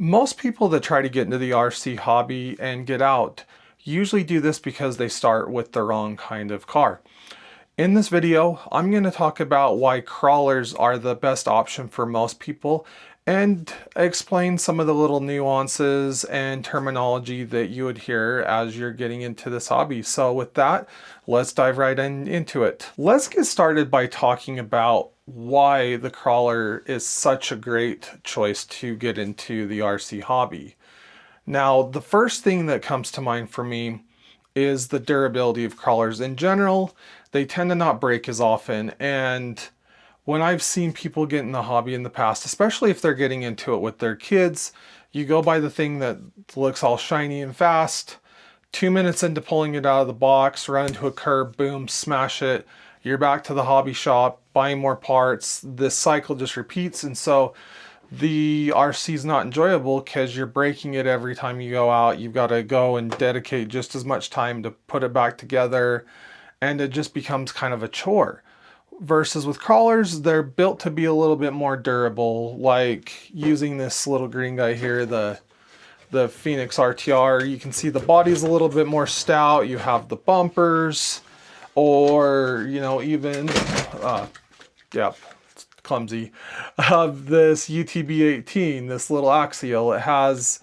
Most people that try to get into the RC hobby and get out usually do this because they start with the wrong kind of car. In this video, I'm going to talk about why crawlers are the best option for most people and explain some of the little nuances and terminology that you would hear as you're getting into this hobby. So with that, let's dive right into it. Let's get started by talking about why the crawler is such a great choice to get into the RC hobby. Now, the first thing that comes to mind for me is the durability of crawlers in general. They tend to not break as often, and when I've seen people get in the hobby in the past, especially if they're getting into it with their kids, you go buy the thing that looks all shiny and fast. 2 minutes into pulling it out of the box, run into a curb, boom, smash it. You're back to the hobby shop, buying more parts. This cycle just repeats, and so the RC is not enjoyable because you're breaking it every time you go out. You've got to go and dedicate just as much time to put it back together, and it just becomes kind of a chore. Versus with crawlers, they're built to be a little bit more durable, like using this little green guy here, the Phoenix RTR. You can see the body's a little bit more stout. You have the bumpers, or even yep, it's clumsy. This UTB-18, this little axial, it has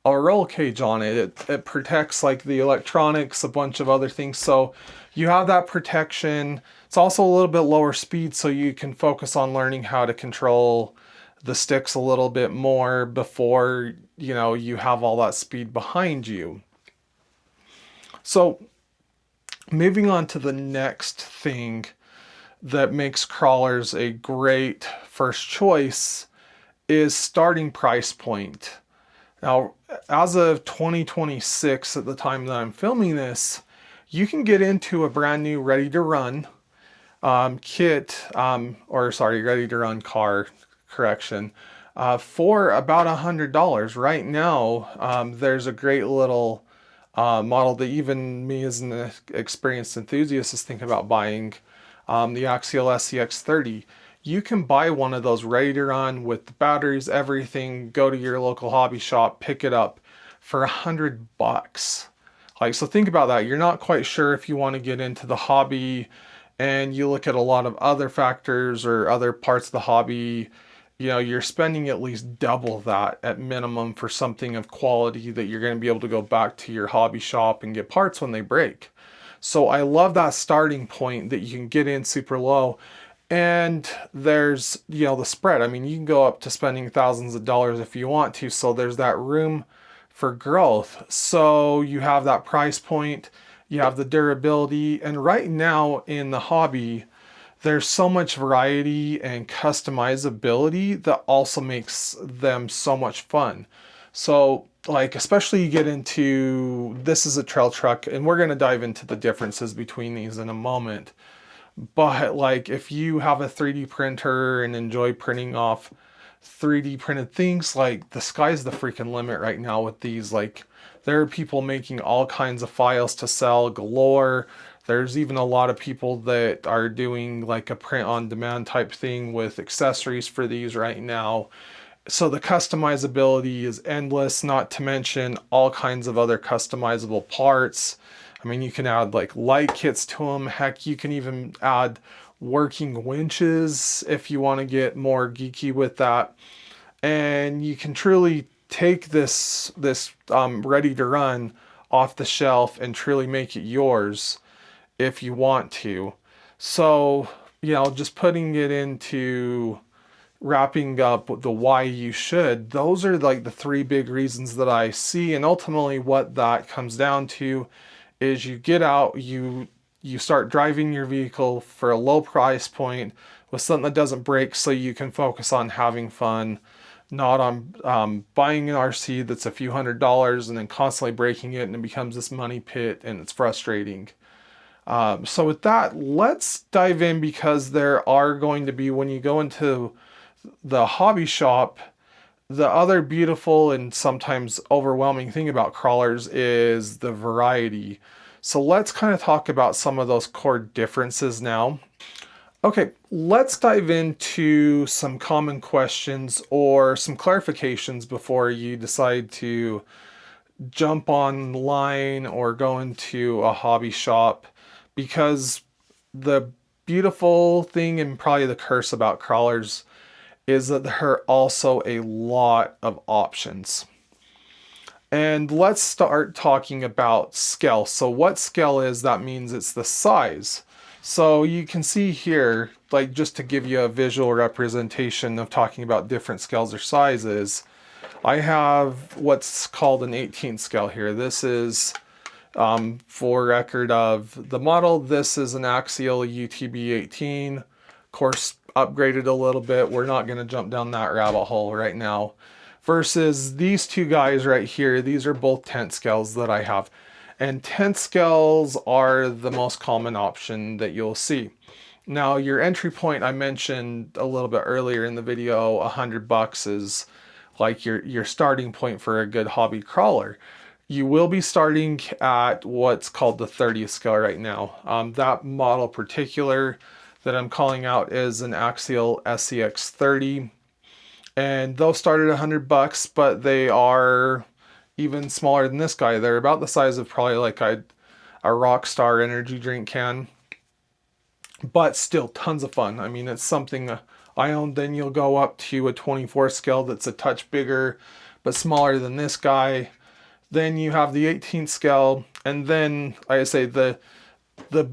a roll cage on it. It protects like the electronics, a bunch of other things. So you have that protection. It's also a little bit lower speed, so you can focus on learning how to control the sticks a little bit more before you have all that speed behind you. So moving on to the next thing that makes crawlers a great first choice is starting price point. Now, as of 2026, at the time that I'm filming this, you can get into a brand new ready to run kit, ready to run car, correction, for about $100. Right now, there's a great little model that even me as an experienced enthusiast is thinking about buying, the Axial SCX30. You can buy one of those ready to run with the batteries, everything, go to your local hobby shop, pick it up for $100. So think about that. You're not quite sure if you want to get into the hobby, and you look at a lot of other factors or other parts of the hobby, you're spending at least double that at minimum for something of quality that you're going to be able to go back to your hobby shop and get parts when they break. So I love that starting point that you can get in super low. And there's, the spread. I mean, you can go up to spending thousands of dollars if you want to. So there's that room for growth. So you have that price point, you have the durability. And right now in the hobby, there's so much variety and customizability that also makes them so much fun. So especially you get into, this is a trail truck, and we're going to dive into the differences between these in a moment. But if you have a 3D printer and enjoy printing off 3D printed things, the sky's the freaking limit right now with these. There are people making all kinds of files to sell galore. There's even a lot of people that are doing a print on demand type thing with accessories for these right now. So the customizability is endless, not to mention all kinds of other customizable parts. I mean, you can add light kits to them. Heck, you can even add working winches if you want to get more geeky with that. And you can truly take this ready to run off the shelf and truly make it yours if you want to. So, just putting it into wrapping up the why you should, those are the three big reasons that I see. And ultimately what that comes down to is you get out, you start driving your vehicle for a low price point with something that doesn't break, so you can focus on having fun, not on buying an RC that's a few $100s and then constantly breaking it, and it becomes this money pit and it's frustrating. So with that, let's dive in, because there are going to be, when you go into the hobby shop, the other beautiful and sometimes overwhelming thing about crawlers is the variety. So let's kind of talk about some of those core differences now. Okay, let's dive into some common questions or some clarifications before you decide to jump online or go into a hobby shop, because the beautiful thing and probably the curse about crawlers is that there are also a lot of options. And let's start talking about scale. So what scale is, that means it's the size. So you can see here, like just to give you a visual representation of talking about different scales or sizes, I have what's called an 18th scale here. This is, for record of the model, this is an Axial UTB 18. Of course, upgraded a little bit. We're not going to jump down that rabbit hole right now. Versus these two guys right here, these are both 10th scales that I have. And 10th scales are the most common option that you'll see. Now, your entry point, I mentioned a little bit earlier in the video, $100 is like your starting point for a good hobby crawler. You will be starting at what's called the 30th scale right now. That model particular that I'm calling out is an Axial SCX 30. And those start at $100, but they are even smaller than this guy. They're about the size of probably like a Rockstar energy drink can, but still tons of fun. I mean, it's something I own. Then you'll go up to a 24 scale that's a touch bigger, but smaller than this guy. Then you have the 18th scale, and then like I say, the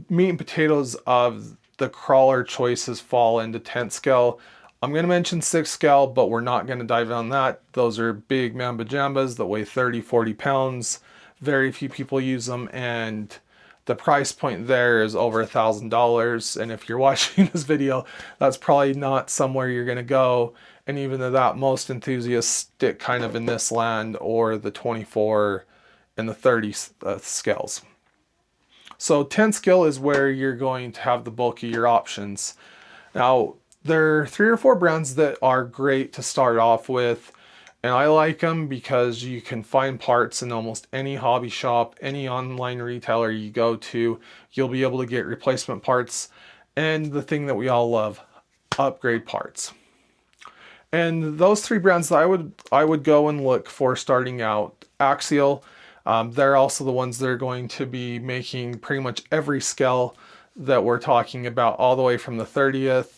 meat and potatoes of the crawler choices fall into 10th scale. I'm going to mention 6th scale, but we're not going to dive on that. Those are big mamba jambas that weigh 30, 40 pounds. Very few people use them, and the price point there is over $1,000. And if you're watching this video, that's probably not somewhere you're going to go. And even at that, most enthusiasts stick kind of in this land or the 24 and the 30 scales. So 10 scale is where you're going to have the bulk of your options. Now, there are 3 or 4 brands that are great to start off with, and I like them because you can find parts in almost any hobby shop, any online retailer you go to. You'll be able to get replacement parts, and the thing that we all love, upgrade parts. And those 3 brands that I would go and look for starting out: Axial. They're also the ones that are going to be making pretty much every scale that we're talking about, all the way from the 30th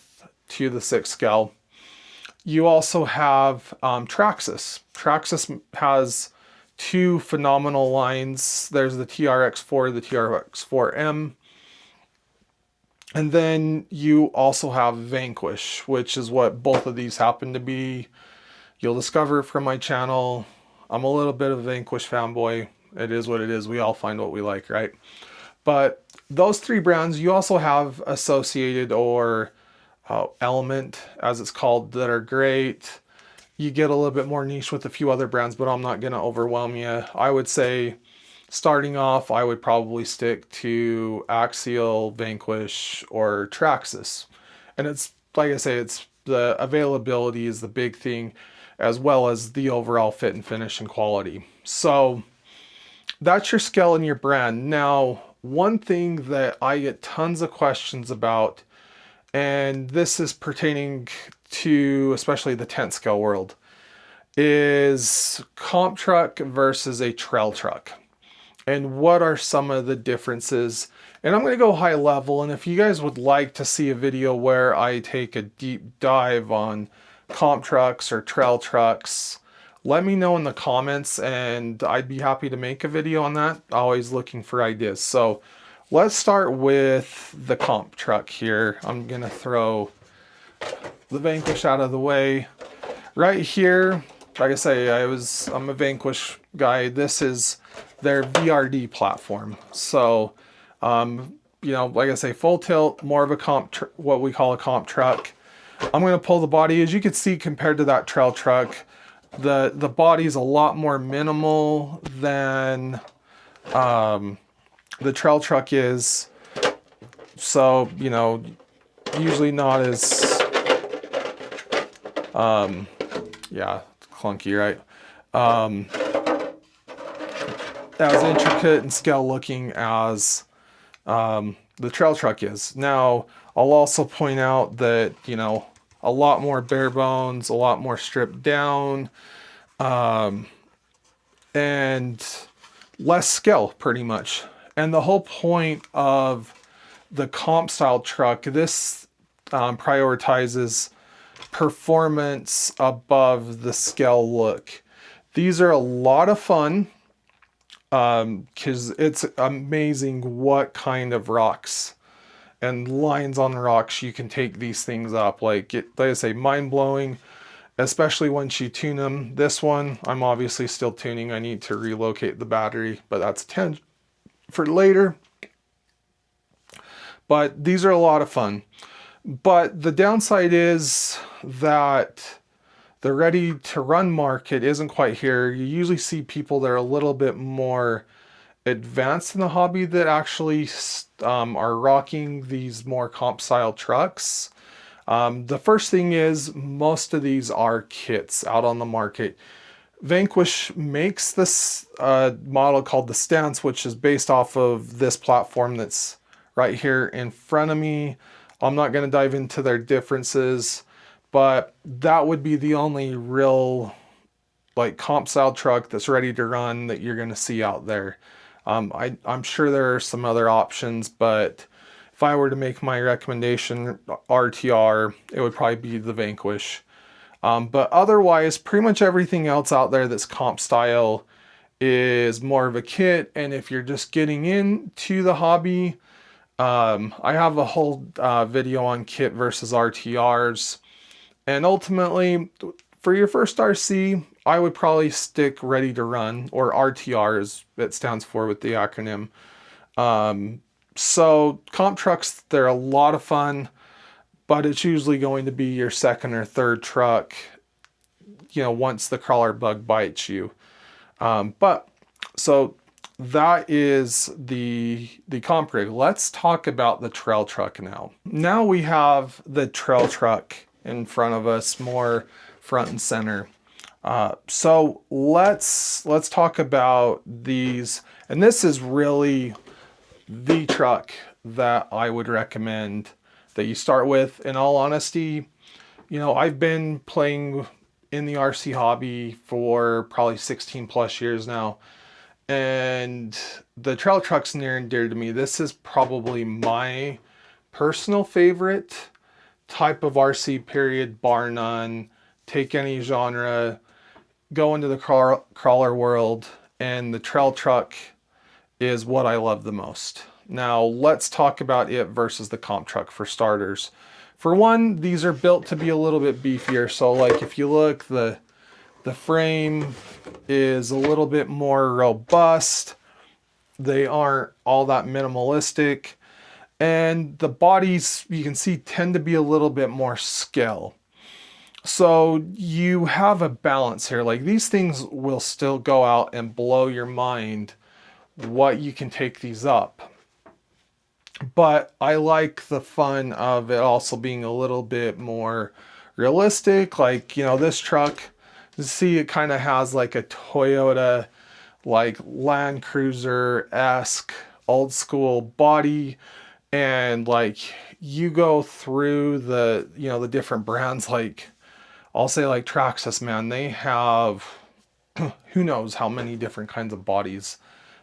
to the 6th scale. You also have Traxxas. Traxxas has 2 phenomenal lines. There's the TRX4, the TRX4M. And then you also have Vanquish, which is what both of these happen to be. You'll discover from my channel, I'm a little bit of a Vanquish fanboy. It is what it is. We all find what we like, right? But those 3 brands, you also have Associated or Element, as it's called, that are great. You get a little bit more niche with a few other brands, but I'm not going to overwhelm you. I would say starting off, I would probably stick to Axial, Vanquish, or Traxxas. And it's, like I say, it's the availability is the big thing, as well as the overall fit and finish and quality. So that's your scale and your brand. Now, one thing that I get tons of questions about, and this is pertaining to especially the 10th scale world, is comp truck versus a trail truck. And what are some of the differences? And I'm going to go high level, and if you guys would like to see a video where I take a deep dive on comp trucks or trail trucks, let me know in the comments, and I'd be happy to make a video on that. Always looking for ideas. So let's start with the comp truck here. I'm going to throw the Vanquish out of the way. Right here, like I say, I'm a Vanquish guy. This is their VRD platform. So, you know, like I say, full tilt, more of a what we call a comp truck. I'm going to pull the body. As you can see, compared to that trail truck, the body is a lot more minimal than the trail truck is. So, you know, usually not as yeah, clunky, right? As intricate and scale looking as the trail truck is. Now, I'll also point out that, you know, a lot more bare bones, a lot more stripped down, and less skill, pretty much. And the whole point of the comp style truck, this prioritizes performance above the scale look. These are a lot of fun because it's amazing what kind of rocks and lines on rocks you can take these things up. Like I say, mind blowing, especially once you tune them. This one, I'm obviously still tuning. I need to relocate the battery, but that's 10 for later. But these are a lot of fun. But the downside is that the ready to run market isn't quite here. You usually see people that are a little bit more advanced in the hobby that actually are rocking these more comp style trucks. The first thing is most of these are kits out on the market. Vanquish makes this model called the Stance, which is based off of this platform that's right here in front of me. I'm not going to dive into their differences, but that would be the only real like comp style truck that's ready to run that you're going to see out there. I'm sure there are some other options, but if I were to make my recommendation RTR, it would probably be the Vanquish. But otherwise, pretty much everything else out there that's comp style is more of a kit. And if you're just getting into the hobby, I have a whole video on kit versus RTRs. And ultimately, for your first RC, I would probably stick ready to run, or RTR as it stands for with the acronym. So comp trucks, they're a lot of fun, but it's usually going to be your second or third truck, you know, once the crawler bug bites you. But so that is the comp rig. Let's talk about the trail truck now. Now we have the trail truck in front of us, more front and center. So let's talk about these. And this is really the truck that I would recommend that you start with. In all honesty, you know, I've been playing in the RC hobby for probably 16 plus years now. And the trail truck's near and dear to me. This is probably my personal favorite type of RC, period, bar none. Take any genre, go into the crawler world, and the trail truck is what I love the most. Now let's talk about it versus the comp truck for starters. For one, these are built to be a little bit beefier. So like if you look, the frame is a little bit more robust. They aren't all that minimalistic. And the bodies, you can see, tend to be a little bit more scale. So you have a balance here. Like these things will still go out and blow your mind what you can take these up. But I like the fun of it also being a little bit more realistic. Like, you know, this truck, you see it kind of has like a Toyota, like Land Cruiser-esque old school body. And like you go through the, you know, the different brands, like I'll say like Traxxas, man, they have who knows how many different kinds of bodies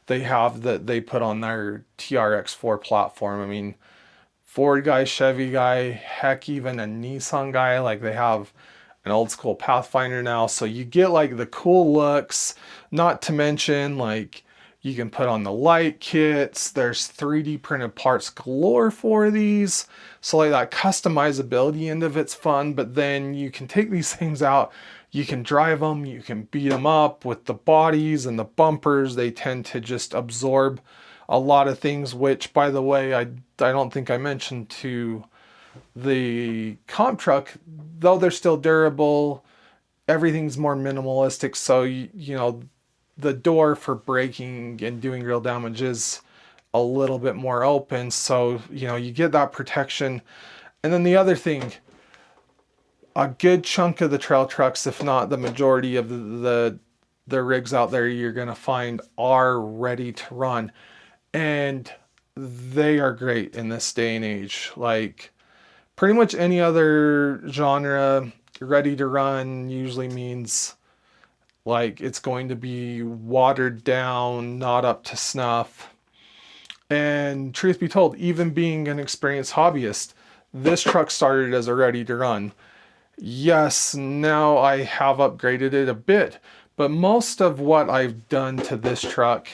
they have that they put on their TRX4 platform. I mean, Ford guy, Chevy guy, heck, even a Nissan guy, like they have an old school Pathfinder now. So you get like the cool looks, not to mention like you can put on the light kits. There's 3D printed parts galore for these. So like that customizability end of it's fun, but then you can take these things out, you can drive them, you can beat them up with the bodies and the bumpers. They tend to just absorb a lot of things, which by the way, I don't think I mentioned to the comp truck, though they're still durable, everything's more minimalistic. So, you know, the door for breaking and doing real damage is a little bit more open. So, you know, you get that protection. And then the other thing, a good chunk of the trail trucks, if not the majority of the rigs out there you're going to find are ready to run. And they are great in this day and age. Like pretty much any other genre, ready to run usually means like it's going to be watered down, not up to snuff. And truth be told, even being an experienced hobbyist, this truck started as a ready to run. Yes, now I have upgraded it a bit, but most of what I've done to this truck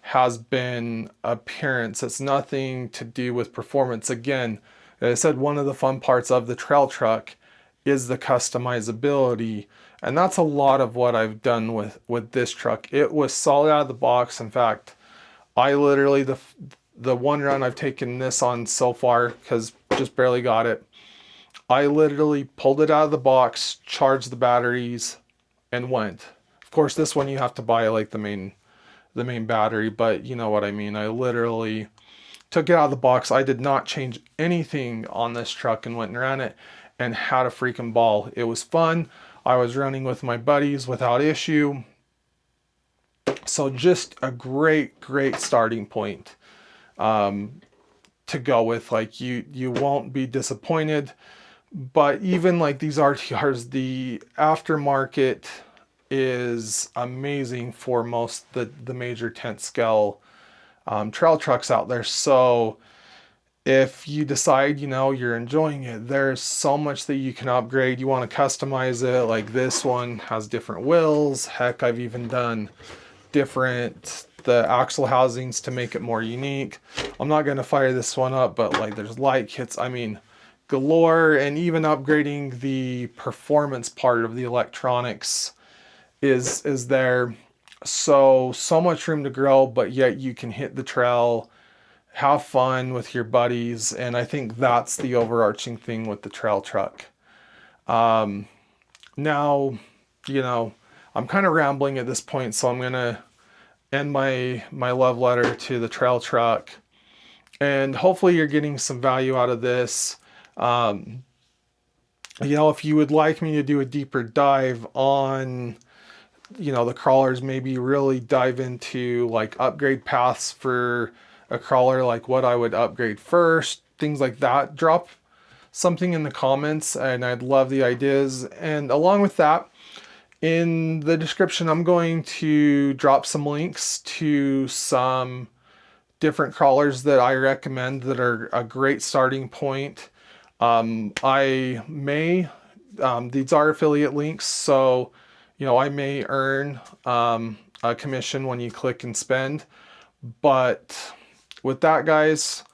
has been appearance. It's nothing to do with performance. Again, as I said, one of the fun parts of the trail truck is the customizability. And that's a lot of what I've done with this truck. It was solid out of the box. In fact, I literally, the one run I've taken this on so far, because just barely got it, I literally pulled it out of the box, charged the batteries, and went. Of course, this one you have to buy like the main battery, but you know what I mean. I literally took it out of the box. I did not change anything on this truck and went and ran it and had a freaking ball. It was fun. I was running with my buddies without issue. So just a great starting point to go with. Like you won't be disappointed. But even like these RTRs, the aftermarket is amazing for most the major tent scale trail trucks out there. So if you decide, you know, you're enjoying it, there's so much that you can upgrade. You want to customize it. Like this one has different wheels. Heck, I've even done the axle housings to make it more unique. I'm not going to fire this one up, but like there's light kits. I mean, galore. And even upgrading the performance part of the electronics is there. So much room to grow, but yet you can hit the trail, have fun with your buddies, and I think that's the overarching thing with the trail truck. Now, you know, I'm kind of rambling at this point, so I'm gonna end my love letter to the trail truck, and hopefully you're getting some value out of this. You know, if you would like me to do a deeper dive on, you know, the crawlers, maybe really dive into like upgrade paths for a crawler, like what I would upgrade first, things like that, drop something in the comments and I'd love the ideas. And along with that, in the description, I'm going to drop some links to some different crawlers that I recommend that are a great starting point. I may, these are affiliate links, so, you know, I may earn a commission when you click and spend. But with that, guys,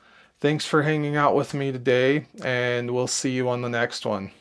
thanks for hanging out with me today, and we'll see you on the next one.